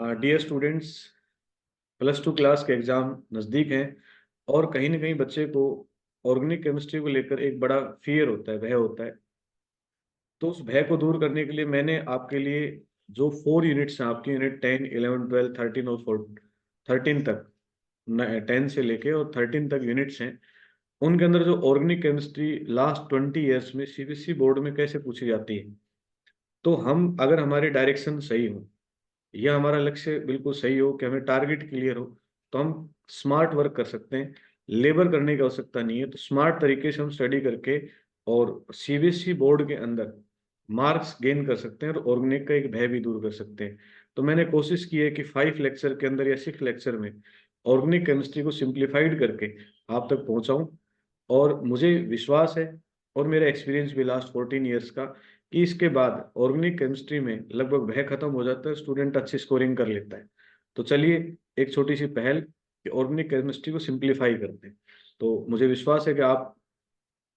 Dear students, +2 class के exam नज़दीक हैं और कहीं न कहीं बच्चे को ऑर्गेनिक केमिस्ट्री को लेकर एक बड़ा फ़ियर होता है, भय होता है। तो उस भय को दूर करने के लिए मैंने आपके लिए जो 4 यूनिट्स हैं, आपकी यूनिट 10, 11, 12, 13 और 13 तक, न 10 से लेके और 13 तक यूनिट्स हैं, उनके अंदर जो ऑर्गेनिक केमिस्ट्री लास्ट 20 ईयर्स में सीबीएसई बोर्ड में कैसे पूछी जाती है। तो हम अगर हमारी डायरेक्शन सही हो, या हमारा लक्ष्य बिल्कुल सही हो कि हमें टारगेट क्लियर हो, तो हम स्मार्ट वर्क कर सकते हैं। लेबर करने की आवश्यकता नहीं है, तो स्मार्ट तरीके से हम स्टडी करके और सीबीएसई बोर्ड के अंदर मार्क्स गेन कर सकते हैं और ऑर्गेनिक का एक भय भी दूर कर सकते हैं। तो मैंने कोशिश की है कि 5 लेक्चर के अंदर या 6 लेक्चर में ऑर्गेनिक केमिस्ट्री को सिंप्लीफाइड करके आप तक पहुंचाऊं। और मुझे विश्वास है और मेरा एक्सपीरियंस भी लास्ट 14 ईयर्स का, कि इसके बाद ऑर्गेनिक केमिस्ट्री में लगभग भय खत्म हो जाता है, स्टूडेंट अच्छी स्कोरिंग कर लेता है। तो चलिए, एक छोटी सी पहल कि ऑर्गेनिक केमिस्ट्री को सिंप्लीफाई करते हैं। तो मुझे विश्वास है कि आप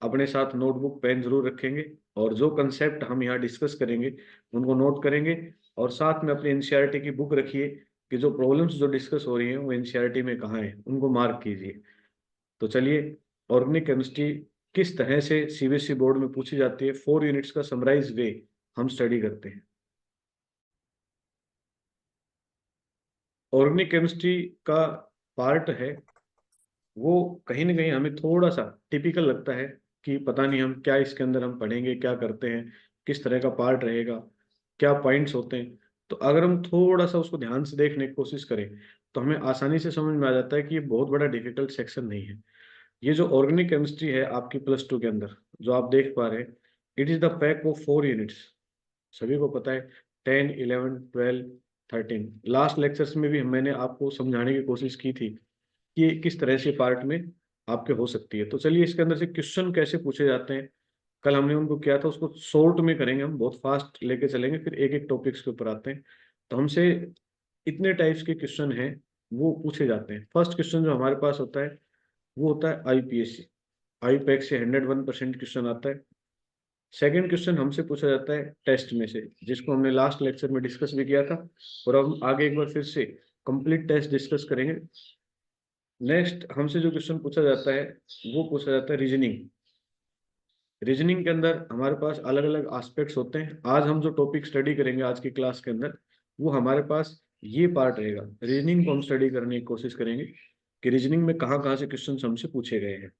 अपने साथ नोटबुक पेन जरूर रखेंगे और जो कंसेप्ट हम यहाँ डिस्कस करेंगे उनको नोट करेंगे, और साथ में अपने एनसीईआरटी की बुक रखिए कि जो प्रॉब्लम्स जो डिस्कस हो रही हैं वो एनसीईआरटी में कहाँ है, उनको मार्क कीजिए। तो चलिए, ऑर्गेनिक केमिस्ट्री किस तरह से सीबीएसई बोर्ड में पूछी जाती है, 4 यूनिट्स का समराइज वे हम स्टडी करते हैं। ऑर्गेनिक केमिस्ट्री का पार्ट है वो, कहीं ना कहीं हमें थोड़ा सा टिपिकल लगता है कि पता नहीं हम क्या इसके अंदर हम पढ़ेंगे, क्या करते हैं, किस तरह का पार्ट रहेगा, क्या पॉइंट्स होते हैं। तो अगर हम थोड़ा सा उसको ध्यान से देखने की कोशिश करें तो हमें आसानी से समझ में आ जाता है कि ये बहुत बड़ा डिफिकल्ट सेक्शन नहीं है। ये जो ऑर्गेनिक केमिस्ट्री है आपकी +2 के अंदर, जो आप देख पा रहे हैं, it is the pack of 4 units. सभी को पता है, 10, 11, 12, 13 लास्ट लेक्चर्स में भी मैंने आपको समझाने की कोशिश की थी कि ये किस तरह से पार्ट में आपके हो सकती है। तो चलिए, इसके अंदर से क्वेश्चन कैसे पूछे जाते हैं, कल हमने उनको किया था, उसको शॉर्ट में करेंगे, हम बहुत फास्ट लेके चलेंगे, फिर एक एक टॉपिक्स के ऊपर आते हैं। तो हमसे इतने टाइप्स के क्वेश्चन हैं वो पूछे जाते हैं। फर्स्ट क्वेश्चन जो हमारे पास होता है वो होता है आईपीएससी, आईपैक से 101% क्वेश्चन आता है। सेकंड क्वेश्चन हमसे पूछा जाता है टेस्ट में से, जिसको हमने लास्ट लेक्चर में डिस्कस भी किया था, और अब हम आगे एक बार फिर से कंप्लीट टेस्ट डिस्कस करेंगे। नेक्स्ट हमसे जो क्वेश्चन पूछा जाता है वो पूछा जाता है रीजनिंग। रीजनिंग के अंदर हमारे पास अलग अलग एस्पेक्ट्स होते हैं। आज हम जो टॉपिक स्टडी करेंगे आज की क्लास के अंदर, वो हमारे पास ये पार्ट रहेगा। रीजनिंग को हम स्टडी करने की कोशिश करेंगे कि रीजनिंग में कहाँ कहाँ से क्वेश्चन हमसे पूछे गए हैं।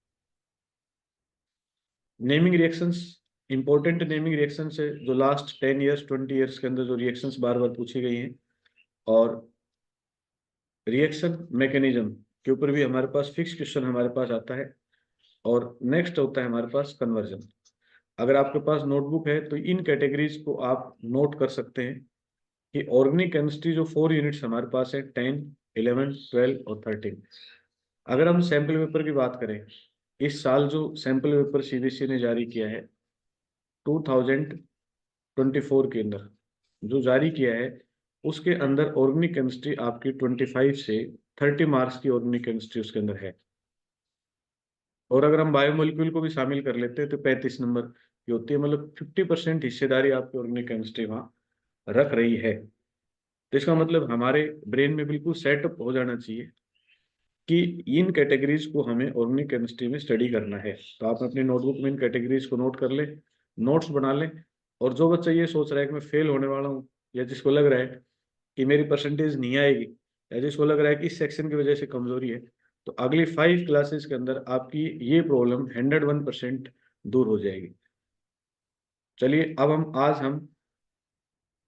Naming reactions, important naming reactions है जो लास्ट 10 ईयर्स 20 ईयर्स के अंदर जो रिएक्शंस बार बार पूछी गई हैं। और रिएक्शन मैकेनिज्म के ऊपर भी हमारे पास फिक्स क्वेश्चन हमारे पास आता है। और नेक्स्ट होता है हमारे पास कन्वर्जन। अगर आपके पास नोटबुक है तो इन कैटेगरीज को आप नोट कर सकते हैं कि ऑर्गेनिक केमिस्ट्री जो 4 यूनिट्स हमारे पास है, 10, 11, 12 और 13। अगर हम सैंपल पेपर की बात करें, इस साल जो सैंपल पेपर सीबीएसई ने जारी किया है 2024 के अंदर जो जारी किया है, उसके अंदर ऑर्गेनिक केमिस्ट्री आपकी 25 से 30 मार्क्स की ऑर्गेनिक केमिस्ट्री उसके अंदर है। और अगर हम बायोमोलिक्यूल को भी शामिल कर लेते हैं तो 35 नंबर की होती है, मतलब 50% हिस्सेदारी आपकी ऑर्गेनिक केमिस्ट्री वहाँ रख रही है। तो इसका मतलब हमारे ब्रेन में बिल्कुल सेटअप हो जाना चाहिए कि इन कैटेगरीज को हमें ऑर्गेनिक केमिस्ट्री में स्टडी करना है। तो आप अपनी नोटबुक में इन कैटेगरीज को नोट कर लें, नोट्स बना लें। और जो बच्चा ये सोच रहा है कि मैं फेल होने वाला हूँ, या जिसको लग रहा है कि मेरी परसेंटेज नहीं आएगी, या जिसको लग रहा है कि इस सेक्शन की वजह से कमजोरी है, तो अगली 5 क्लासेस के अंदर आपकी ये प्रॉब्लम 101% दूर हो जाएगी। चलिए, अब हम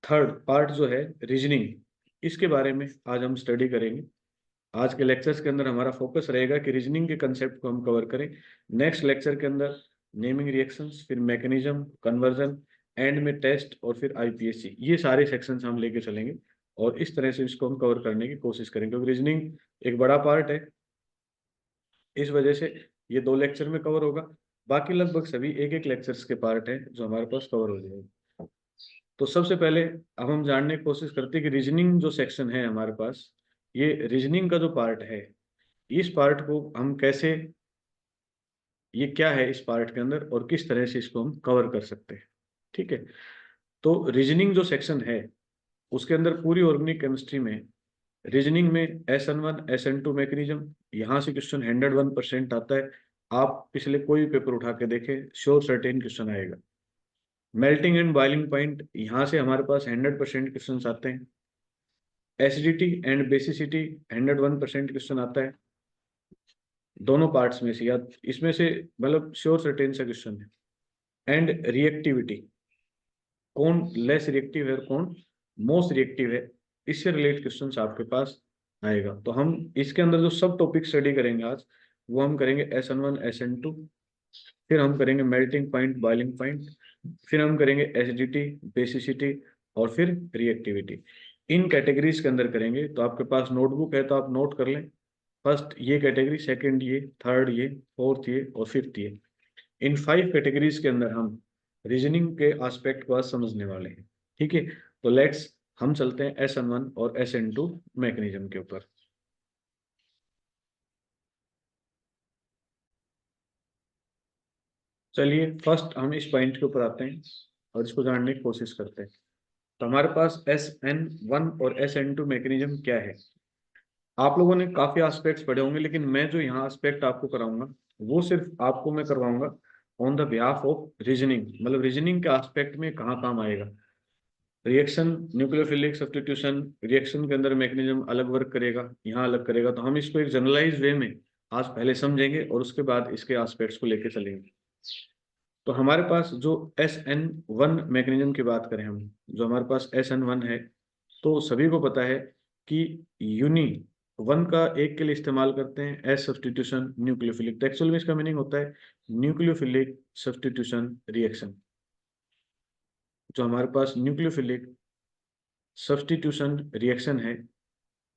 थर्ड पार्ट जो है रीजनिंग, इसके बारे में आज हम स्टडी करेंगे। आज के लेक्चर्स के अंदर हमारा फोकस रहेगा कि रीजनिंग के कंसेप्ट को हम कवर करें। नेक्स्ट लेक्चर के अंदर नेमिंग रिएक्शंस, फिर मैकेनिज्म, कन्वर्जन, एंड में टेस्ट, और फिर आईपीएससी, ये सारे सेक्शंस हम लेके चलेंगे और इस तरह से इसको हम कवर करने की कोशिश करेंगे, क्योंकि रीजनिंग एक बड़ा पार्ट है। इस वजह से ये 2 लेक्चर में कवर होगा, बाकी लगभग सभी एक एक लेक्चर्स के पार्ट हैं जो हमारे पास कवर हो जाएंगे। तो सबसे पहले अब हम जानने की कोशिश करते हैं कि रीजनिंग जो सेक्शन है हमारे पास, ये रीजनिंग का जो पार्ट है, इस पार्ट को हम कैसे, ये क्या है इस पार्ट के अंदर और किस तरह से इसको हम कवर कर सकते हैं। ठीक है, तो रीजनिंग जो सेक्शन है उसके अंदर पूरी ऑर्गेनिक केमिस्ट्री में रीजनिंग में SN1 SN2 मैकेनिज्म, यहाँ से क्वेश्चन 101% आता है। आप पिछले कोई भी पेपर उठा के देखें, श्योर सर्टेन क्वेश्चन आएगा। मेल्टिंग एंड बॉइलिंग पॉइंट, यहाँ से हमारे पास 100% क्वेश्चन आते हैं। एसिडिटी एंड बेसिसिटी 101% क्वेश्चन आता है, दोनों पार्ट्स में से, या इसमें से मतलब श्योर सर्टेन सा क्वेश्चन है। एंड रिएक्टिविटी, कौन लेस रिएक्टिव है और कौन मोस्ट रिएक्टिव है, इससे रिलेटेड क्वेश्चन आपके पास आएगा। तो हम इसके अंदर जो सब टॉपिक स्टडी करेंगे आज, वो हम करेंगे SN1 SN2, फिर हम करेंगे मेल्टिंग पॉइंट बॉइलिंग पॉइंट, फिर हम करेंगे एसिडिटी बेसिसिटी, और फिर रिएक्टिविटी। इन कैटेगरीज के अंदर करेंगे। तो आपके पास नोटबुक है तो आप नोट कर लें, फर्स्ट ये कैटेगरी, सेकंड ये, थर्ड ये, फोर्थ ये और फिफ्थ ये। इन 5 कैटेगरीज के अंदर हम रीजनिंग के एस्पेक्ट को आज समझने वाले हैं। ठीक है, तो लेट्स हम चलते हैं SN1 और SN2 मैकेनिज्म के ऊपर। चलिए फर्स्ट हम इस पॉइंट के ऊपर आते हैं और इसको जानने की कोशिश करते हैं। तो हमारे पास SN1 और SN2 मैकेनिज्म क्या है। आप लोगों ने काफी एस्पेक्ट्स पढ़े होंगे, लेकिन मैं जो यहाँ एस्पेक्ट आपको कराऊंगा वो सिर्फ आपको मैं करवाऊंगा on the behalf of reasoning, मतलब रीजनिंग के एस्पेक्ट में कहाँ काम आएगा। रिएक्शन, न्यूक्लियोफिलिक सब्स्टिट्यूशन, रिएक्शन के अंदर मैकेनिज्म अलग वर्क करेगा, यहाँ अलग करेगा। तो हम इसको एक जनरलाइज वे में आज पहले समझेंगे और उसके बाद इसके एस्पेक्ट्स को लेके चलेंगे। तो हमारे पास जो SN1 मैकेनिज्म की बात करें हम, जो हमारे पास SN1 है, तो सभी को पता है कि यूनि वन का एक के लिए इस्तेमाल करते हैं एस सब्स्टिट्यूशन न्यूक्लियोफिलिक। तो एक्चुअल में इसका मीनिंग होता है न्यूक्लियोफिलिक सब्स्टिट्यूशन रिएक्शन। जो हमारे पास न्यूक्लियोफिलिक सब्स्टिट्यूशन रिएक्शन है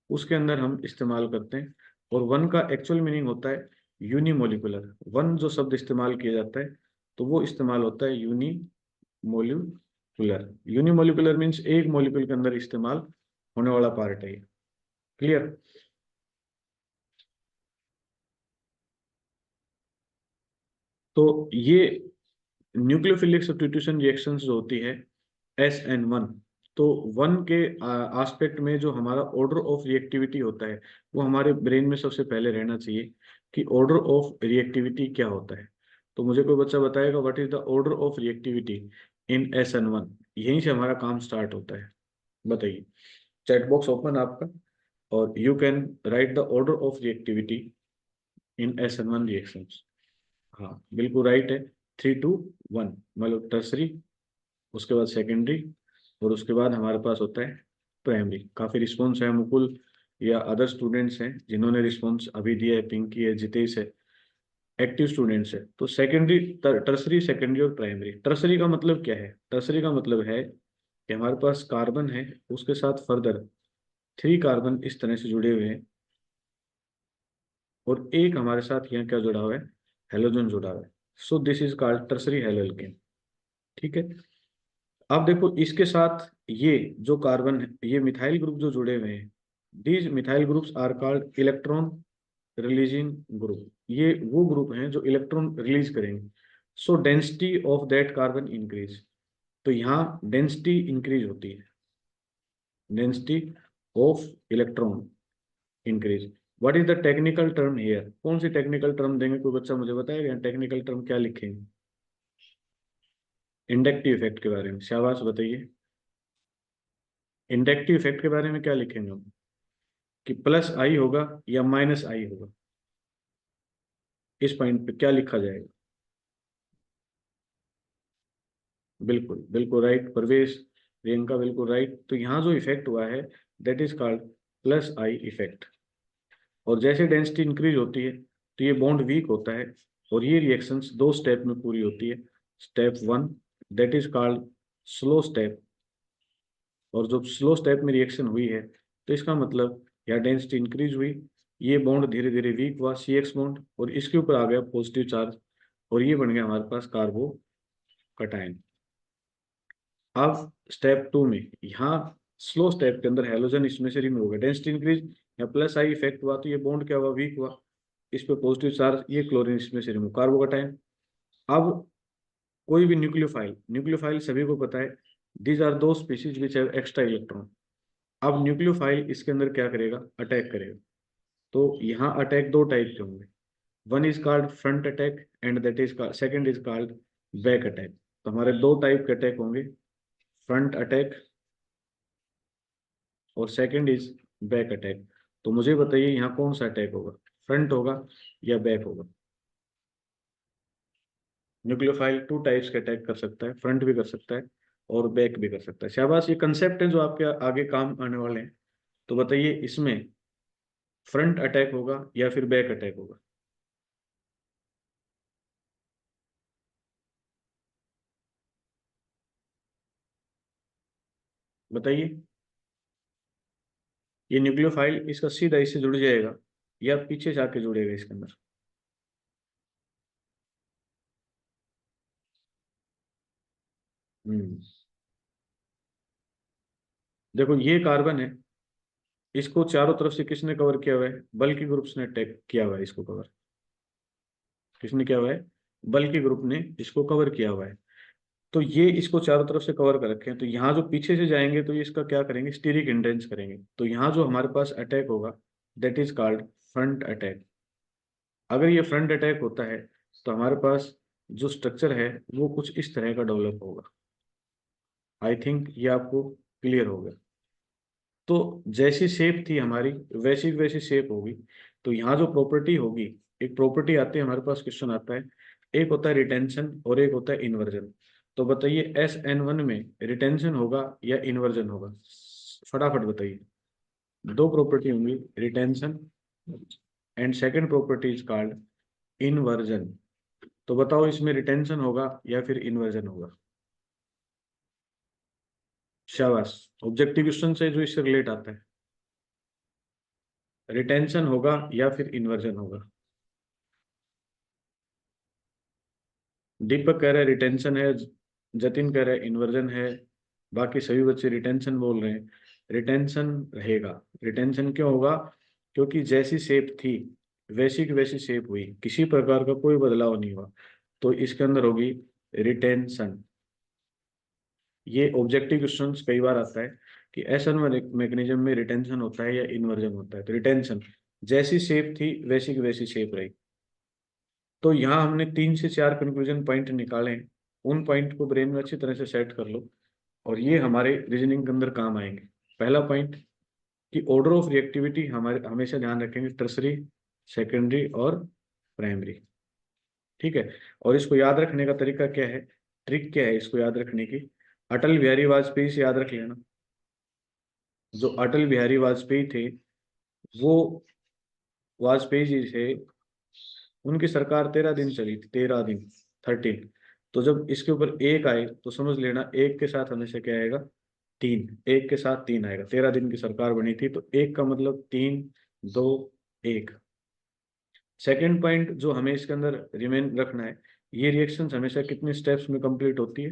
उसके अंदर हम इस्तेमाल करते हैं। और वन का एक्चुअल मीनिंग होता है यूनिमोलिकुलर। वन जो शब्द इस्तेमाल किया जाता है तो वो इस्तेमाल होता है यूनिमोलिकुलर। यूनिमोलिकुलर मीन्स एक मॉलिक्यूल के अंदर इस्तेमाल होने वाला पार्ट है। क्लियर। तो ये न्यूक्लियोफिलिक सब्स्टिट्यूशन रिएक्शंस जो होती है SN1, तो वन के एस्पेक्ट में जो हमारा ऑर्डर ऑफ रिएक्टिविटी होता है वो हमारे ब्रेन में सबसे पहले रहना चाहिए कि ऑर्डर ऑफ रिएक्टिविटी क्या होता है। तो मुझे कोई बच्चा बताएगा what is the order of reactivity in SN1। यहीं से हमारा काम स्टार्ट होता है, बताइए। चैट बॉक्स ओपन आपका और you can write the order of reactivity in SN1 reactions. हाँ बिल्कुल राइट है, 3 to 1, मतलब टर्सरी, उसके बाद सेकेंडरी, और उसके बाद हमारे पास होता है प्राइमरी। काफी रिस्पॉन्स है, मुकुल या अदर स्टूडेंट्स हैं जिन्होंने रिस्पॉन्स अभी दिया है, पिंकी है, जितेश है, एक्टिव स्टूडेंट्स है। तो सेकेंडरी, टर्सरी, सेकेंडरी और प्राइमरी। टर्सरी का मतलब क्या है? टर्सरी का मतलब है कि हमारे पास कार्बन है, उसके साथ फर्दर 3 कार्बन इस तरह से जुड़े हुए हैं और एक हमारे साथ यहाँ क्या जुड़ा हुआ है, हेलोजन जुड़ा हुआ है। So this is called tertiary haloalkane. ठीक है, अब देखो इसके साथ ये जो कार्बन है, ये मिथाइल ग्रुप जो जुड़े हुए हैं, these methyl groups are called electron releasing group. ये वो ग्रुप हैं जो इलेक्ट्रॉन रिलीज करेंगे। So density of that carbon increase. तो यहाँ डेंसिटी इंक्रीज होती है, density of electron increase. What is the technical term here? कौन सी टेक्निकल टर्म देंगे, कोई बच्चा मुझे बताएगा? टेक्निकल टर्म क्या लिखेंगे इंडक्टिव इफेक्ट के बारे में? शाबाश बताइए, इंडक्टिव इफेक्ट के बारे में क्या लिखेंगे हम? कि प्लस आई होगा या माइनस आई होगा? इस पॉइंट पे क्या लिखा जाएगा? बिल्कुल बिल्कुल राइट प्रवेश, प्रियंका बिल्कुल राइट। तो यहाँ जो इफेक्ट हुआ है that is called plus I effect. और जैसे डेंसिटी इंक्रीज होती है तो ये बॉन्ड वीक होता है और ये रिएक्शंस 2 स्टेप में पूरी होती है। Step 1 that is called slow step. और जब स्लो स्टेप में रिएक्शन हुई है तो इसका मतलब यहाँ डेंसिटी इंक्रीज हुई, ये बॉन्ड धीरे धीरे वीक हुआ CX बॉन्ड, और इसके ऊपर आ गया पॉजिटिव चार्ज और ये बन गया हमारे पास कार्बोकैटायन। अब स्टेप 2 में यहाँ स्लो स्टेप के अंदर हेलोजन इसमें से रिमूव हो गया, डेंसिटी इंक्रीज या प्लस आई इफेक्ट हुआ तो ये बॉन्ड क्या हुआ, वीक हुआ, इस पे पॉजिटिव चार्ज, ये क्लोरीन इसमें से रिमूव, कार्बोकैटायन। अब कोई भी न्यूक्लियोफाइल, न्यूक्लियोफाइल सभी को पता है, दीज आर दो species which have extra electron. अब न्यूक्लियोफाइल इसके अंदर क्या करेगा, अटैक करेगा। तो यहाँ अटैक दो टाइप के होंगे, one is called front attack and that is second is called back attack. तो हमारे दो टाइप के अटैक होंगे, फ्रंट अटैक और सेकंड इज बैक अटैक। तो मुझे बताइए यहाँ कौन सा अटैक होगा, फ्रंट होगा या बैक होगा। न्यूक्लियोफाइल टू टाइप्स के अटैक कर सकता है, फ्रंट भी कर सकता है और बैक भी कर सकता है। शाबाश, ये कंसेप्ट है जो आपके आगे काम आने वाले हैं। तो बताइए इसमें फ्रंट अटैक होगा या फिर बैक अटैक होगा। बताइए, ये न्यूक्लियोफाइल इसका सीधा इससे जुड़ जाएगा या पीछे से आके जुड़ेगा इसके अंदर। हम्म देखो ये कार्बन है, इसको चारों तरफ से किसने कवर किया हुआ है, बल्कि ग्रुप्स ने अटैक किया हुआ है इसको कवर। किसने किया हुआ है, बल्कि ग्रुप ने इसको कवर किया हुआ है। तो ये इसको चारों तरफ से कवर कर रखे हैं, तो यहाँ जो पीछे से जाएंगे तो ये इसका क्या करेंगे, स्टीरिक हिंड्रेंस करेंगे। तो यहाँ जो हमारे पास अटैक होगा that is called front attack. अगर ये फ्रंट अटैक होता है तो हमारे पास जो स्ट्रक्चर है वो कुछ इस तरह का डेवलप होगा। आई थिंक ये आपको क्लियर हो गया। तो जैसी शेप थी हमारी वैसी वैसी शेप होगी। तो यहाँ जो प्रॉपर्टी होगी, एक प्रॉपर्टी आती है हमारे पास, क्वेश्चन आता है, एक होता है रिटेंशन और एक होता है इन्वर्जन। तो बताइए SN1 में रिटेंशन होगा या इन्वर्जन होगा, फटाफट बताइए। दो प्रॉपर्टी होंगी, retention and second property is called inversion. तो बताओ इसमें रिटेंशन होगा या फिर इन्वर्जन होगा। शाबाश, ऑब्जेक्टिव क्वेश्चन से जो इससे रिलेट आता है, रिटेंशन होगा या फिर इन्वर्जन होगा। दीपक कह रहा है रिटेंशन है, जतिन कह रहा है इन्वर्जन है, बाकी सभी बच्चे रिटेंशन बोल रहे हैं। रिटेंशन रहेगा। रिटेंशन क्यों होगा, क्योंकि जैसी शेप थी वैसी की वैसी शेप हुई, किसी प्रकार का कोई बदलाव नहीं हुआ। तो इसके अंदर होगी रिटेंशन। ये ऑब्जेक्टिव क्वेश्चन कई बार आता है कि ऐसा मैकेनिज्म में रिटेंशन होता है या इन्वर्जन होता है। तो रिटेंशन, जैसी शेप थी वैसी की वैसी शेप रही। तो यहाँ हमने 3 से 4 कंक्लूजन पॉइंट निकाले हैं, उन पॉइंट को ब्रेन में अच्छी तरह से सेट कर लो और ये हमारे रीजनिंग के अंदर काम आएंगे। पहला पॉइंट कि ऑर्डर ऑफ रिएक्टिविटी हमारे हमेशा ध्यान रखेंगे, टर्सरी, सेकेंडरी और प्राइमरी। ठीक है, और इसको याद रखने का तरीका क्या है, ट्रिक क्या है इसको याद रखने की, अटल बिहारी वाजपेयी से याद रख लेना। जो अटल बिहारी वाजपेयी थे वो, वाजपेयी जी थे, उनकी सरकार 13 दिन चली थी, 13 दिन, 13। तो जब इसके ऊपर एक आए तो समझ लेना एक के साथ हमेशा क्या आएगा, तीन, एक के साथ तीन आएगा। 13 दिन की सरकार बनी थी तो एक का मतलब तीन, दो, एक। सेकेंड पॉइंट जो हमें इसके अंदर रिमेन रखना है, ये रिएक्शंस हमेशा कितने स्टेप्स में कंप्लीट होती है,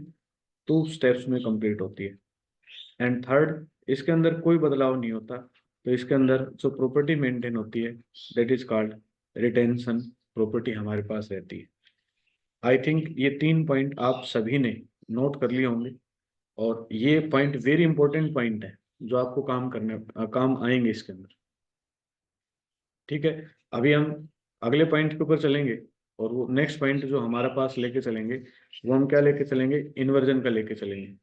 2 स्टेप्स में कंप्लीट होती है। एंड थर्ड, इसके अंदर कोई बदलाव नहीं होता। तो इसके अंदर जो प्रॉपर्टी मेंटेन होती है that is called retention property हमारे पास रहती है। आई थिंक ये 3 पॉइंट आप सभी ने नोट कर लिए होंगे और ये पॉइंट वेरी इंपॉर्टेंट पॉइंट है जो आपको काम आएंगे इसके अंदर। ठीक है, अभी हम अगले पॉइंट के ऊपर चलेंगे और वो नेक्स्ट पॉइंट जो हमारे पास लेके चलेंगे वो हम क्या लेके चलेंगे, इन्वर्जन का लेके चलेंगे।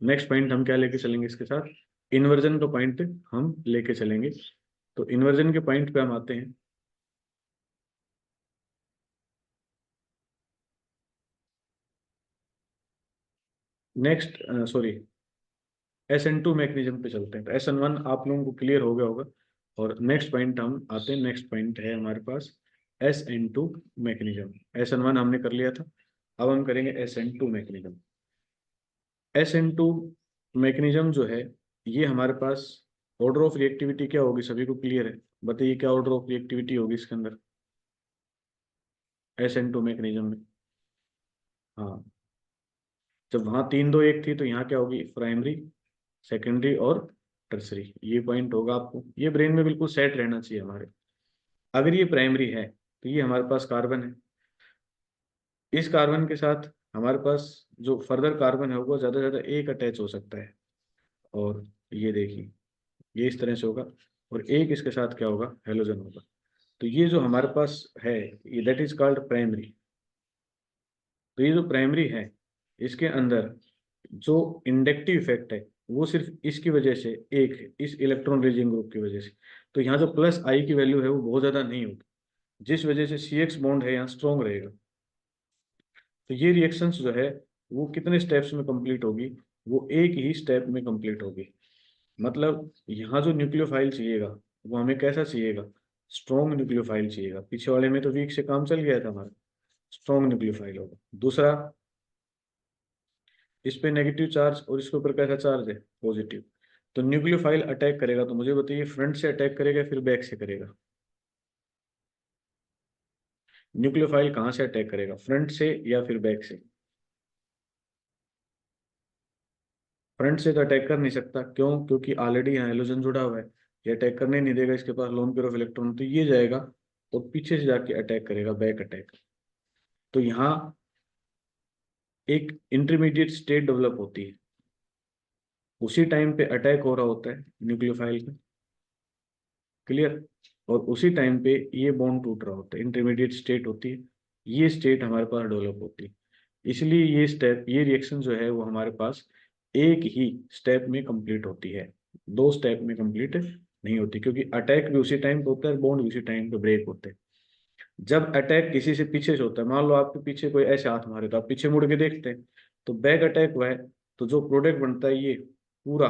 नेक्स्ट पॉइंट हम क्या लेके चलेंगे इसके साथ, इन्वर्जन का पॉइंट हम लेके चलेंगे। तो इन्वर्जन के पॉइंट पे हम आते हैं। नेक्स्ट, सॉरी, SN2 मैकेनिज्म पे चलते हैं। तो SN1 आप लोगों को क्लियर हो गया होगा और नेक्स्ट पॉइंट हम आते हैं, नेक्स्ट पॉइंट है हमारे पास SN2 मैकेनिज्म। SN1 हमने कर लिया था, अब हम करेंगे SN2 मैकेनिज्म। SN2 मैकेनिज्म जो है ये हमारे पास ऑर्डर ऑफ रिएक्टिविटी क्या होगी, सभी को क्लियर है। बताइए क्या ऑर्डर ऑफ रिएक्टिविटी होगी इसके अंदर SN2 मैकेनिज्म में। हाँ, जब वहाँ 3 2 1 थी तो यहाँ क्या होगी, प्राइमरी, सेकेंडरी और टर्सरी। ये पॉइंट होगा आपको, ये ब्रेन में बिल्कुल सेट रहना चाहिए हमारे। अगर ये प्राइमरी है तो ये हमारे पास कार्बन है, इस कार्बन के साथ हमारे पास जो फर्दर कार्बन है वो ज़्यादा से ज़्यादा एक अटैच हो सकता है। और ये देखिए, ये इस तरह से होगा, और एक इसके साथ क्या होगा, हेलोजन होगा। तो ये जो हमारे पास है, ये दैट इज कॉल्ड प्राइमरी। तो ये जो प्राइमरी है, इसके अंदर जो इंडक्टिव इफेक्ट है वो सिर्फ इसकी वजह से एक है, इस इलेक्ट्रॉन रिलीजिंग ग्रुप की वजह से। तो यहाँ जो प्लस आई की वैल्यू है वो बहुत ज्यादा नहीं होगी, जिस वजह से सी एक्स बॉन्ड है यहाँ स्ट्रॉन्ग रहेगा। तो ये रिएक्शंस जो है वो कितने स्टेप्स में कंप्लीट होगी, वो एक ही स्टेप में कंप्लीट होगी। मतलब यहाँ जो न्यूक्लियोफाइल चाहिएगा वो हमें कैसा चाहिएगा, स्ट्रॉन्ग न्यूक्लियोफाइल चाहिएगा। पीछे वाले में तो वीक से काम चल गया था हमारा, स्ट्रॉन्ग न्यूक्लियोफाइल होगा। दूसरा, इस पे नेगेटिव चार्ज और इसके ऊपर कैसा चार्ज है, पॉजिटिव। तो न्यूक्लियोफाइल अटैक करेगा तो मुझे बताइए फ्रंट से अटैक करेगा फिर बैक से करेगा। न्यूक्लियोफाइल कहाँ से अटैक करेगा, फ्रंट से या फिर बैक से? फ्रंट से तो अटैक कर नहीं सकता, क्यों? क्योंकि ऑलरेडी यहाँ हेलोजन जुड़ा हुआ है, ये अटैक करने नहीं देगा, इसके पास लोन पेयर ऑफ इलेक्ट्रॉन। तो ये जाएगा तो पीछे से जाके अटैक करेगा, बैक अटैक। तो यहाँ एक इंटरमीडिएट स्टेट डेवलप होती है, उसी टाइम पे अटैक हो रहा होता है न्यूक्लियोफाइल का, क्लियर। और उसी टाइम पे ये बॉन्ड टूट रहा होता है, इंटरमीडिएट स्टेट होती है, ये स्टेट हमारे पास डेवलप होती है। इसलिए ये स्टेप, ये रिएक्शन जो है वो हमारे पास एक ही स्टेप में कंप्लीट होती है, दो स्टेप में कंप्लीट नहीं होती, क्योंकि अटैक भी उसी टाइम पे होता है, बॉन्ड भी उसी टाइम पे ब्रेक होते हैं। जब अटैक किसी से पीछे से होता है, मान लो आपके पीछे कोई ऐसे हाथ मारे तो आप पीछे मुड़ के देखते हैं, तो बैक अटैक हुआ है, तो जो प्रोडक्ट बनता है ये पूरा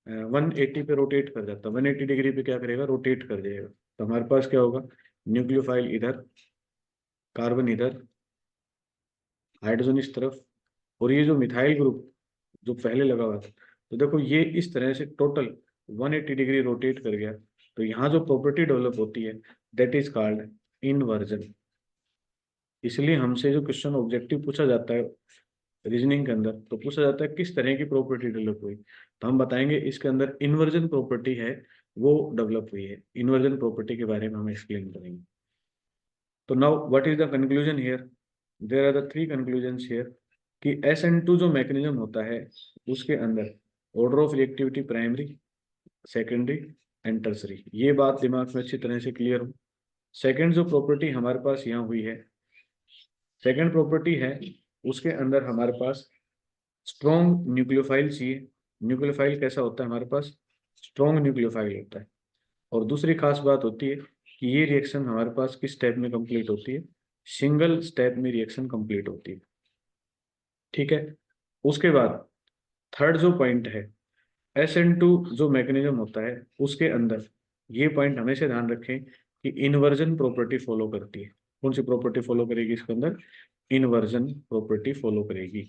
180 पे रोटेट कर जाता है, 180 डिग्री पे क्या करेगा, रोटेट कर जाएगा। तो हमारे पास क्या होगा, न्यूक्लियोफाइल इधर, कार्बन इधर, हाइड्रोजन इस तरफ, और ये जो मिथाइल ग्रुप जो पहले लगा हुआ था, तो देखो ये इस तरह से टोटल 180 डिग्री रोटेट कर गया। तो यहाँ जो प्रॉपर्टी डेवलप होती है दैट इज कॉल्ड इनवर्जन। इसलिए हमसे जो क्वेश्चन ऑब्जेक्टिव पूछा जाता है रीजनिंग के अंदर, तो पूछा जाता है किस तरह की प्रॉपर्टी डेवलप हुई, तो हम बताएंगे इसके अंदर इन्वर्जन प्रॉपर्टी है वो डेवलप हुई है। इन्वर्जन प्रॉपर्टी के बारे में हम एक्सप्लेन करेंगे। तो now what is the conclusion here, there are the three conclusions here, कि SN2 जो मैकेनिज्म होता है उसके अंदर order of reactivity primary, secondary and tertiary, ये बात दिमाग में अच्छी तरह से क्लियर हो। सेकेंड जो प्रॉपर्टी हमारे पास यहाँ हुई है, सेकेंड प्रॉपर्टी है, उसके अंदर हमारे पास स्ट्रॉन्ग न्यूक्लियोफाइल चाहिए। न्यूक्लियोफाइल कैसा होता है हमारे पास, स्ट्रॉन्ग न्यूक्लियोफाइल होता है। और दूसरी खास बात होती है कि ये रिएक्शन हमारे पास किस स्टेप में कंप्लीट होती है, सिंगल स्टेप में रिएक्शन कंप्लीट होती है, ठीक है। उसके बाद थर्ड जो पॉइंट है, SN2 जो मैकेनिज्म होता है उसके अंदर ये पॉइंट हमेशा ध्यान रखें कि इन्वर्जन प्रॉपर्टी फॉलो करती है। कौन सी प्रॉपर्टी फॉलो करेगी इसके अंदर, इन्वर्जन प्रॉपर्टी फॉलो करेगी।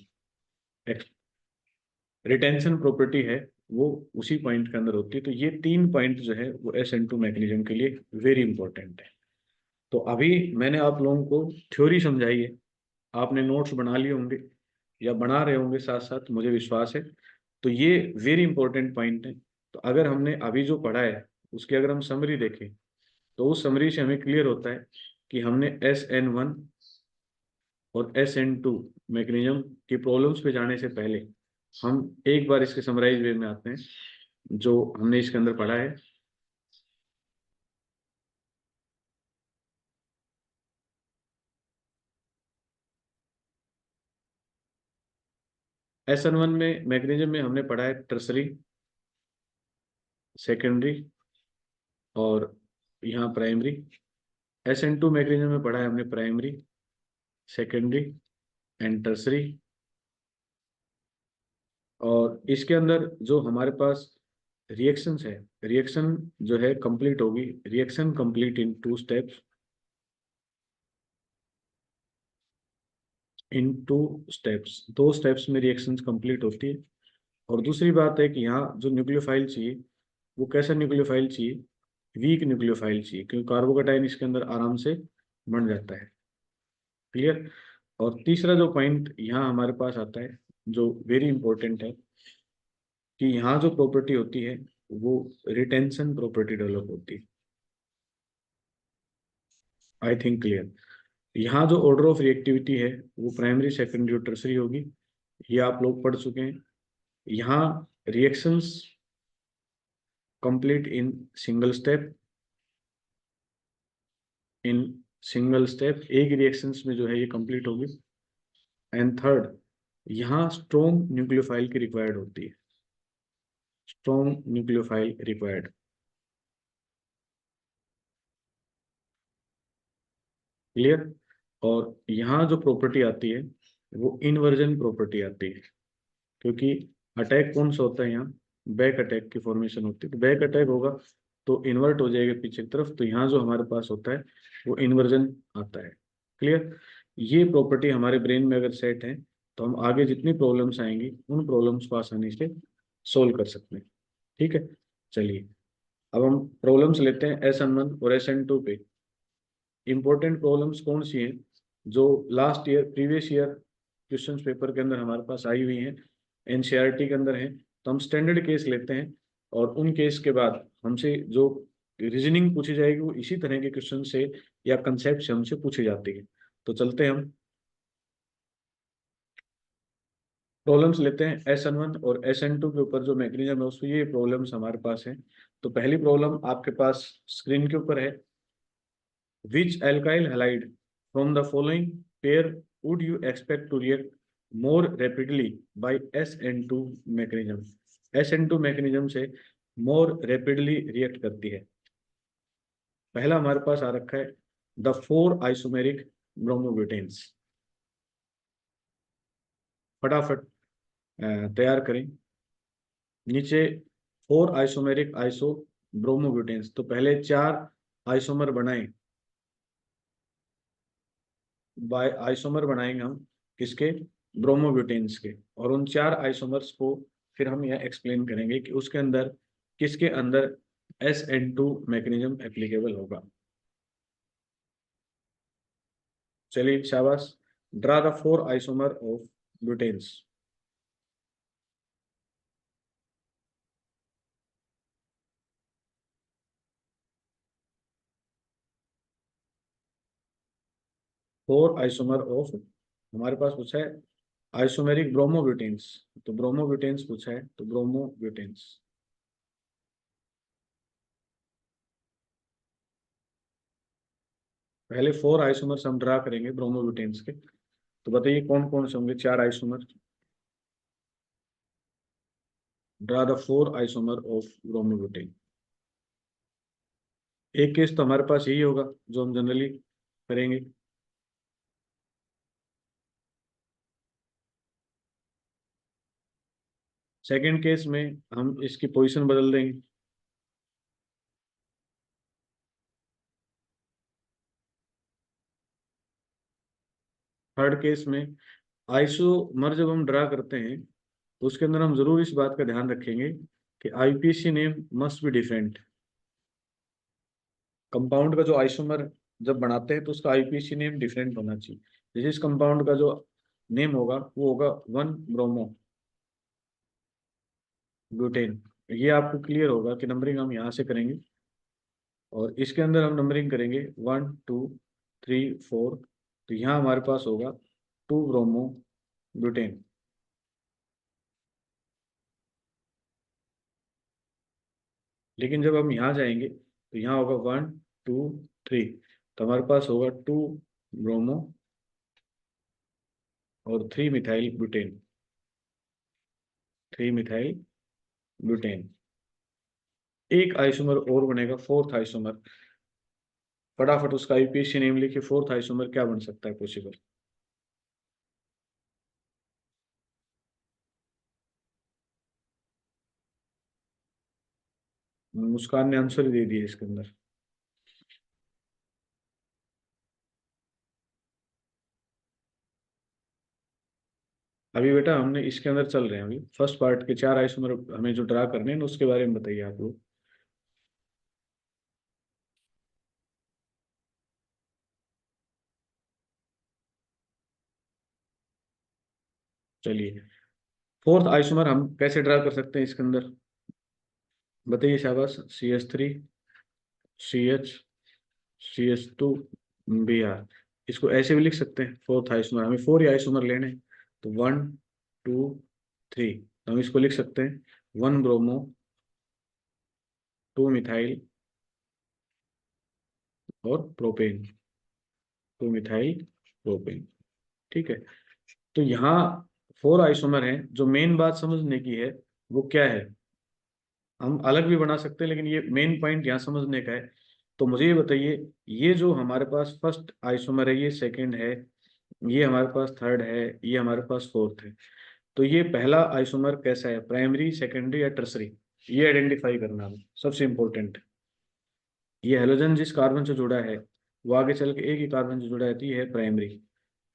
रिटेंशन प्रॉपर्टी है वो उसी पॉइंट के अंदर होती है। तो ये तीन पॉइंट जो है वो SN2 मैकेनिज्म के लिए वेरी इंपॉर्टेंट है। तो अभी मैंने आप लोगों को थ्योरी समझाई है, आपने नोट्स बना लिए होंगे या बना रहे होंगे साथ साथ, मुझे विश्वास है। तो ये वेरी इंपॉर्टेंट पॉइंट है। तो अगर हमने अभी जो पढ़ा है उसकी अगर हम समरी देखें, तो उस समरी से हमें क्लियर होता है कि हमने SN1 और SN2 मैकेनिज्म की प्रॉब्लम्स पे जाने से पहले हम एक बार इसके समराइज वे में आते हैं जो हमने इसके अंदर पढ़ा है। SN1 में मैकेनिज्म में हमने पढ़ा है टर्सरी, सेकेंडरी और यहाँ प्राइमरी। SN2 मैकेनिज्म में पढ़ा है हमने प्राइमरी, सेकेंडरी एंड टर्सरी। और इसके अंदर जो हमारे पास रिएक्शंस है, रिएक्शन जो है कंप्लीट होगी, reaction complete in two steps, in two steps, दो स्टेप्स में रिएक्शंस कंप्लीट होती है। और दूसरी बात है कि यहाँ जो न्यूक्लियोफाइल चाहिए वो कैसा न्यूक्लियोफाइल चाहिए, वीक न्यूक्लियोफाइल चाहिए, क्योंकि कार्बोकेटाइन इसके अंदर आराम से बन जाता है, क्लियर। और तीसरा जो पॉइंट यहाँ हमारे पास आता है जो वेरी इंपॉर्टेंट है, कि यहाँ जो प्रॉपर्टी होती है वो रिटेंशन प्रॉपर्टी डेवलप होती है। I think clear. यहाँ जो ऑर्डर ऑफ रिएक्टिविटी है वो प्राइमरी, सेकेंडरी और टर्सरी होगी, ये आप लोग पढ़ चुके हैं। यहाँ reactions complete in single step, in single step, एक रिएक्शंस में जो है ये कंप्लीट होगी। एंड थर्ड, यहाँ स्ट्रॉन्ग न्यूक्लियोफाइल की रिक्वायर्ड होती है, स्ट्रॉन्ग न्यूक्लियोफाइल रिक्वायर्ड। क्लियर। और यहाँ जो प्रॉपर्टी आती है वो इन्वर्जन प्रॉपर्टी आती है, क्योंकि अटैक कौन सा होता है यहाँ, बैक अटैक की फॉर्मेशन होती है। तो बैक अटैक होगा तो इन्वर्ट हो जाएगा पीछे की तरफ, तो यहाँ जो हमारे पास होता है वो इन्वर्जन आता है। क्लियर। ये प्रॉपर्टी हमारे ब्रेन में अगर सेट है तो हम आगे जितनी प्रॉब्लम्स आएंगी उन प्रॉब्लम्स को आसानी से सोल्व कर सकते हैं। ठीक है, चलिए अब हम प्रॉब्लम्स लेते हैं SN1 और SN2 पे। इंपॉर्टेंट प्रॉब्लम्स कौन सी हैं जो last year previous year question paper के अंदर हमारे पास आई हुई हैं, NCERT के अंदर हैं। तो हम स्टैंडर्ड केस लेते हैं और उन केस के बाद हमसे जो रीजनिंग पूछी जाएगी वो इसी तरह के क्वेश्चन से या कंसेप्ट से हमसे पूछी जाती है। तो चलते हैं हम प्रॉब्लम्स लेते हैं SN1 और SN2 के ऊपर जो मैकेनिज्म है उसमें ये प्रॉब्लम्स हमारे पास हैं। तो पहली प्रॉब्लम आपके पास स्क्रीन के ऊपर है। Which alkyl halide from the following pair would you expect to react more rapidly by SN2 mechanism? SN2 mechanism से more rapidly react करती है। पहला हमारे पास आ रखा है द 4 आइसोमेरिक ब्रोमोब्यूटेन्स। फटाफट तैयार करें। नीचे 4 आइसोमेरिक आइसो ब्रोमोब्यूटेन्स, तो पहले 4 आइसोमर बनाएं, बाय आइसोमर बनाएंगे हम किसके, ब्रोमोब्यूटेन्स के। और उन 4 आइसोमर्स को फिर हम यह एक्सप्लेन करेंगे कि उसके अंदर किसके अंदर SN2 मैकेनिज्म एप्लीकेबल होगा। चलिए शाबाश, draw the 4 isomer of butanes. Four isomer of, हमारे पास पूछा है आइसोमेरिक ब्रोमोब्यूटेन्स, तो ब्रोमोब्यूटेन्स पूछा है तो ब्रोमोब्यूटेन्स। पहले 4 आइसोमर्स हम ड्रा करेंगे ब्रोमोब्यूटेन्स के। तो बताइए कौन कौन से होंगे 4 isomer. Draw the 4 isomer of bromobutane. एक केस तो हमारे पास यही होगा जो हम जनरली करेंगे। सेकंड केस में हम इसकी पोजीशन बदल देंगे। थर्ड केस में आइसोमर जब हम ड्रा करते हैं तो उसके अंदर हम जरूर इस बात का ध्यान रखेंगे कि IPC name must be different. Compound का जो आइसोमर जब बनाते हैं तो उसका IPC नेम डिफरेंट होना चाहिए। जैसे इस कंपाउंड का जो नेम होगा वो होगा 1 ब्रोमो ब्यूटेन। ये आपको क्लियर होगा कि नंबरिंग हम यहाँ से करेंगे और इसके अंदर हम नंबरिंग करेंगे 1 2 3 4। तो यहाँ हमारे पास होगा 2 ब्रोमो ब्यूटेन। लेकिन जब हम यहाँ जाएंगे तो यहाँ होगा 1 2 3, तो हमारे पास होगा 2 ब्रोमो और 3 मिथाइल ब्यूटेन, 3 मिथाइल ब्यूटेन। एक आइसोमर और बनेगा, फोर्थ आइसोमर। फटाफट उसका IPC नेम लिखिए, फोर्थ आइसोमर क्या बन सकता है पॉसिबल। मुस्कान ने आंसर ही दे दिया इसके अंदर। अभी बेटा हमने इसके अंदर चल रहे हैं, अभी फर्स्ट पार्ट के 4 आइसोमर हमें जो ड्रा करने हैं उसके बारे में बताइए आप लोग। चलिए फोर्थ आइसोमर हम कैसे ड्रा कर सकते हैं इसके अंदर, बताइए शाबाश। CH3 CH CH2 Br। इसको ऐसे भी लिख सकते हैं, फोर्थ आइसोमर हमें 4 ही आइसोमर लेने हैं, तो 1 2 3, हम इसको लिख सकते हैं 1 ब्रोमो, 2 मिथाइल और प्रोपेन, 2 मिथाइल प्रोपेन। ठीक है, तो यहाँ 4 आइसोमर हैं। जो मेन बात समझने की है वो क्या है, हम अलग भी बना सकते हैं लेकिन ये मेन पॉइंट यहाँ समझने का है। तो मुझे ये बताइए, ये जो हमारे पास फर्स्ट आइसोमर है, ये सेकंड है, ये हमारे पास थर्ड है, ये हमारे पास फोर्थ है। तो ये पहला आइसोमर कैसा है, प्राइमरी, सेकेंडरी या टर्सरी, ये आइडेंटिफाई करना है सबसे इंपॉर्टेंट। ये हेलोजन जिस कार्बन से जुड़ा है वो आगे चल के एक ही कार्बन से जुड़ा है, तो ये है प्राइमरी।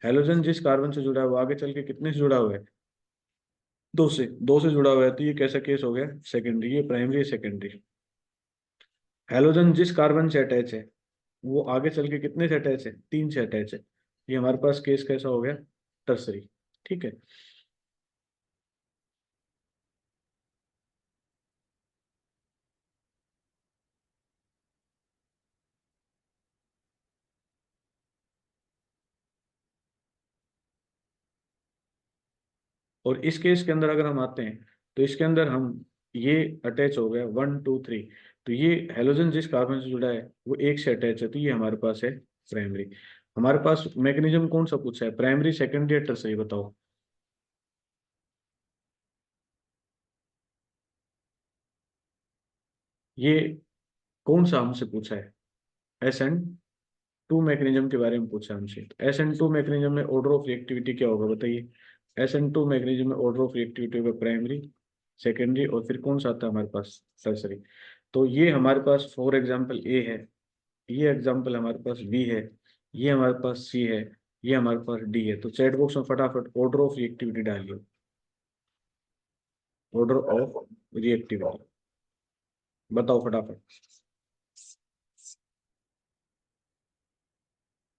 हेलोजन जिस कार्बन से जुड़ा है वो आगे चल के कितने से जुड़ा हुआ है, 2 से जुड़ा हुआ है, तो ये कैसा केस हो गया, सेकेंडरी। ये प्राइमरी, सेकेंडरी। हेलोजन जिस कार्बन से अटैच है वो आगे चल के कितने से अटैच है, 3 से अटैच है, ये हमारे पास केस कैसा हो गया, टर्सरी। ठीक है, और इस केस के अंदर अगर हम आते हैं तो इसके अंदर हम, ये अटैच हो गया 1 2 3, तो ये हेलोजन जिस कार्बन से जुड़ा है वो एक से अटैच है, तो ये हमारे पास है प्राइमरी। हमारे पास मैकेनिज्म कौन सा पूछा है, प्राइमरी, सेकेंडरी या टर्सरी, बताओ। ये कौन सा हमसे पूछा है, SN2 मैकेनिज्म के बारे में पूछा है हमसे। तो SN2 मैकेनिज्म में ऑर्डर ऑफ रिएक्टिविटी क्या होगा बताइए। SN2 मैकेनिज्म में ऑर्डर ऑफ रिएक्टिविटी होगा प्राइमरी, सेकेंडरी और फिर कौन सा आता है हमारे पास, टर्सरी। तो ये हमारे पास फॉर एग्जाम्पल ए है, ये एग्जाम्पल हमारे पास बी है, ये हमारे पास सी है, ये हमारे पास डी है। तो चैट बॉक्स में फटाफट ऑर्डर ऑफ रिएक्टिविटी डालिए, ऑर्डर ऑफ रिएक्टिविटी बताओ फटाफट।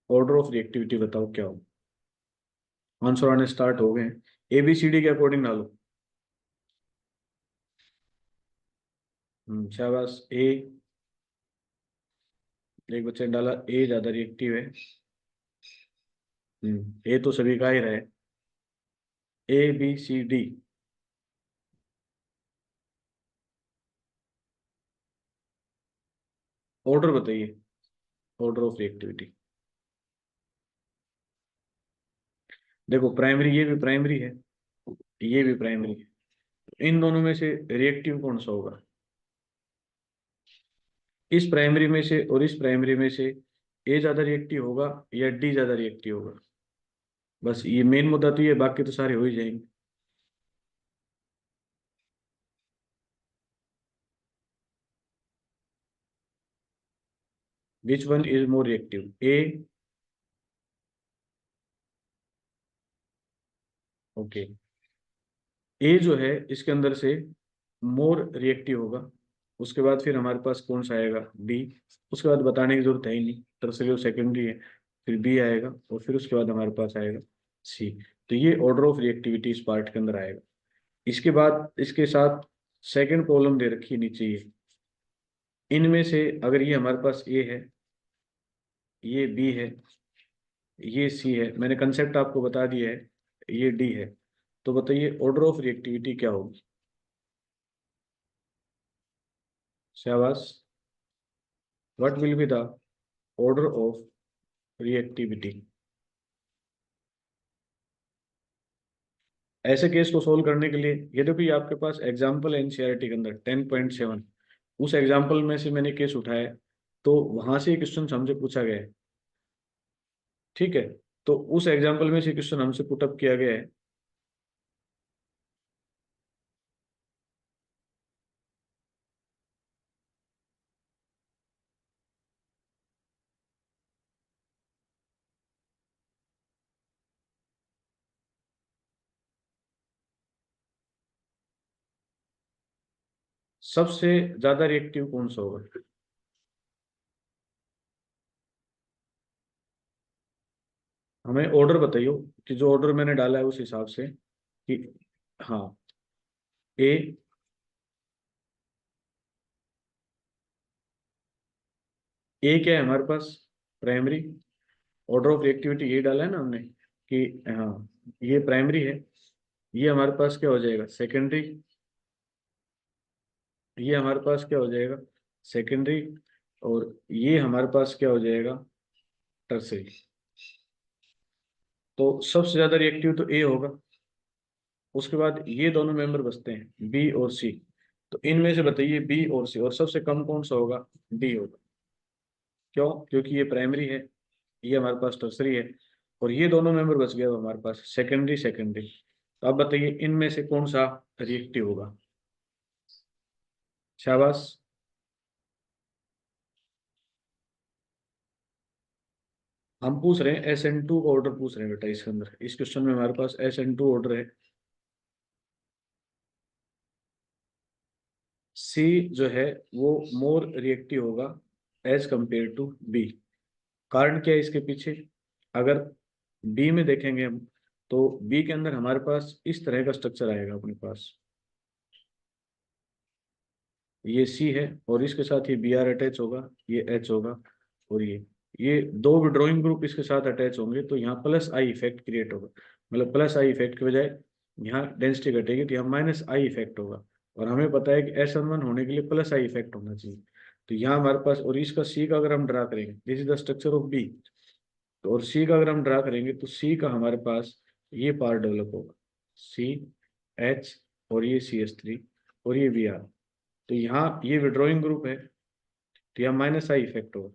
ऑर्डर ऑफ रिएक्टिविटी बताओ क्या हो। आंसर आने स्टार्ट हो गए, ABCD के अकॉर्डिंग डालो। शाबाश, ए, एक बच्चे ने डाला ए ज्यादा रिएक्टिव है। ए तो सभी का ही रहा है, ABCD। ऑर्डर बताइए, ऑर्डर ऑफ रिएक्टिविटी। देखो प्राइमरी, ये भी प्राइमरी है, ये भी प्राइमरी है, इन दोनों में से रिएक्टिव कौन सा होगा, इस प्राइमरी में से और इस प्राइमरी में से ए ज्यादा रिएक्टिव होगा या डी ज्यादा रिएक्टिव होगा। बस ये मेन मुद्दा तो ये, बाकी तो सारे हो ही जाएंगे। Which one is more reactive, A, okay, A जो है इसके अंदर से मोर रिएक्टिव होगा। उसके बाद फिर हमारे पास कौन सा आएगा, बी। उसके बाद बताने की जरूरत है ही नहीं, टर्सरी और सेकेंडरी है। फिर बी आएगा और फिर उसके बाद हमारे पास आएगा सी। तो ये ऑर्डर ऑफ रिएक्टिविटी इस पार्ट के अंदर आएगा। इसके बाद इसके साथ सेकंड प्रॉब्लम दे रखी है नीचे, ये इनमें से अगर ये हमारे पास ए है, ये बी है, ये सी है, मैंने कंसेप्ट आपको बता दिया है, ये डी है। तो बताइए ऑर्डर ऑफ रिएक्टिविटी क्या होगी। शाबाश, what will be the order of reactivity. ऐसे केस को सोल्व करने के लिए ये देखो, ये आपके पास एग्जाम्पल एनसीईआरटी के अंदर 10.7, उस एग्जाम्पल में से मैंने केस उठाया, तो वहां से क्वेश्चन हमसे पूछा गया है। ठीक है, तो उस एग्जाम्पल में से क्वेश्चन हमसे पुटअप किया गया है। सबसे ज्यादा रिएक्टिव कौन सा होगा, हमें ऑर्डर बताइयो, कि जो ऑर्डर मैंने डाला है उस हिसाब से कि, हाँ, ए, ए क्या है हमारे पास, प्राइमरी। ऑर्डर ऑफ रिएक्टिविटी ये डाला है ना हमने कि, हाँ, ये प्राइमरी है, ये हमारे पास क्या हो जाएगा, सेकेंडरी। ये हमारे पास क्या हो जाएगा, सेकेंडरी, और ये हमारे पास क्या हो जाएगा, टर्सरी। तो सबसे ज्यादा रिएक्टिव तो ए होगा। उसके बाद ये दोनों मेंबर बचते हैं बी और सी। तो इनमें से बताइए बी और सी, और सबसे कम कौन सा होगा, डी होगा। क्यों? क्योंकि ये प्राइमरी है, ये हमारे पास टर्सरी है, और ये दोनों मेंबर बच गए अब हमारे पास सेकेंडरी सेकेंडरी। तो अब बताइए इनमें से कौन सा रिएक्टिव होगा। शाबाश। हम पूछ रहे हैं SN2 का ऑर्डर पूछ रहे हैं बेटा, इसके अंदर इस क्वेश्चन में हमारे पास SN2 ऑर्डर है। सी जो है वो मोर रिएक्टिव होगा एज कंपेयर टू बी। कारण क्या है इसके पीछे, अगर बी में देखेंगे हम, तो बी के अंदर हमारे पास इस तरह का स्ट्रक्चर आएगा अपने पास। ये सी है और इसके साथ ये Br अटैच होगा, ये H होगा, और ये दो विड्रॉइंग ग्रुप इसके साथ अटैच होंगे, तो यहाँ प्लस आई इफेक्ट क्रिएट होगा। मतलब प्लस आई इफेक्ट के बजाय यहाँ डेंसिटी घटेगी तो यहाँ माइनस आई इफेक्ट होगा। और हमें पता है कि SN1 होने के लिए प्लस आई इफेक्ट होना चाहिए। तो यहाँ हमारे पास, और इसका सी का अगर हम ड्रा करेंगे, this is the structure of B, तो और सी का अगर हम ड्रा करेंगे तो सी का हमारे पास ये पार्ट डेवलप होगा, सी एच, और ये CH3, और ये Br। तो यहाँ ये विड्रॉइंग ग्रुप है तो यहाँ माइनस आई इफेक्ट होगा,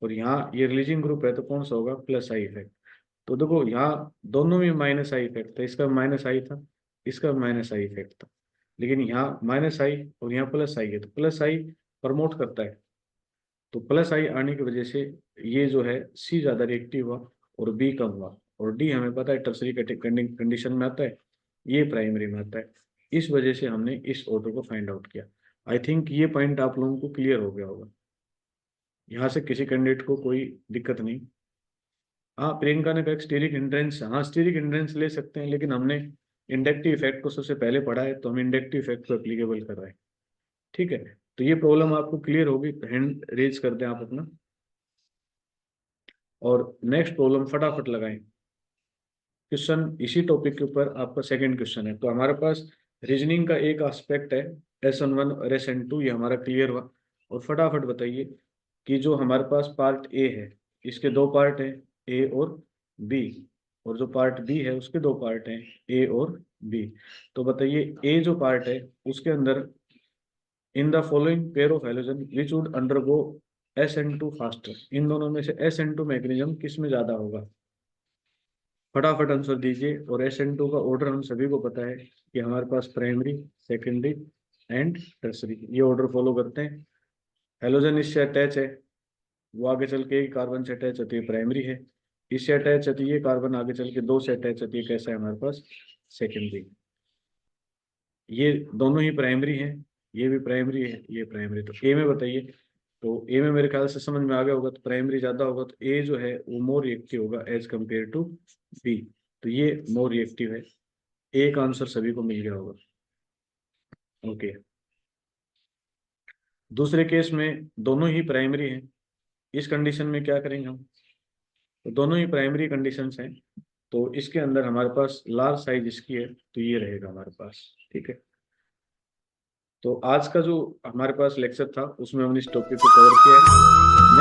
और यहाँ ये रिलीजिंग ग्रुप है तो कौन सा होगा, प्लस आई इफेक्ट। तो देखो यहाँ दोनों में माइनस आई इफेक्ट था, इसका माइनस आई था, इसका माइनस आई इफेक्ट था, लेकिन यहाँ माइनस आई और यहाँ प्लस आई है, तो प्लस आई प्रमोट करता है। तो प्लस आई आने की वजह से ये जो है सी ज्यादा रिएक्टिव हुआ और बी कम हुआ, और डी हमें पता है टर्सरी कंडीशन में आता है, ये प्राइमरी में आता है। इस वजह से हमने इस ऑर्डर को फाइंड आउट किया। आई थिंक ये पॉइंट आप लोगों को क्लियर हो गया होगा, यहाँ से किसी कैंडिडेट को कोई दिक्कत नहीं। हाँ, प्रियंका ने कहा स्टीरिक हिंड्रेंस, हाँ स्टीरिक हिंड्रेंस ले सकते हैं, लेकिन हमने इंडक्टिव इफेक्ट को सबसे पहले पढ़ा है, तो हम इंडक्टिव इफेक्ट को एप्लीकेबल कर रहे हैं। ठीक है, तो ये प्रॉब्लम आपको क्लियर होगी तो हैंड रेज कर दें आप अपना, और नेक्स्ट प्रॉब्लम फटाफट लगाएं। क्वेश्चन इसी टॉपिक के ऊपर आपका सेकंड क्वेश्चन है। तो हमारे पास रीजनिंग का एक एस्पेक्ट है SN1 और SN2, ये हमारा क्लियर हुआ। और फटाफट बताइए कि जो हमारे पास पार्ट ए है, इसके दो पार्ट हैं, ए और बी, और जो पार्ट बी है उसके दो पार्ट हैं, ए और बी। तो बताइए ए जो पार्ट है उसके अंदर, in the following pair of halogen which would undergo SN2 faster, इन दोनों में से SN2 मैग्नीशियम किस में ज्यादा होगा। फटाफट आंसर दीजिए। और SN2 का ऑर्डर हम सभी को पता है कि हमारे पास प्राइमरी, सेकेंडरी एंड टर्सरी, ये ऑर्डर फॉलो करते हैं। हेलोजन इससे अटैच है, वो आगे चल के एक कार्बन से अटैच होती है, प्राइमरी है। इससे अटैच होती है कार्बन, आगे चल के दो से अटैच होती है, कैसा है हमारे पास, सेकेंडरी। ये दोनों ही प्राइमरी हैं, ये भी प्राइमरी है, ये प्राइमरी। तो ए में बताइए, तो ए में मेरे ख्याल से समझ में आ गया होगा, तो प्राइमरी ज्यादा होगा तो ए जो है वो मोर रिएक्टिव होगा एज कंपेयर टू बी। तो ये मोर रिएक्टिव है। ए का आंसर सभी को मिल गया होगा। ओके, दूसरे केस में दोनों ही प्राइमरी हैं, इस कंडीशन में क्या करेंगे हम, तो दोनों ही प्राइमरी कंडीशंस हैं, तो इसके अंदर हमारे पास लार्ज साइज इसकी है, तो ये रहेगा हमारे पास। ठीक है, तो आज का जो हमारे पास लेक्चर था उसमें हमने इस टॉपिक को कवर किया है।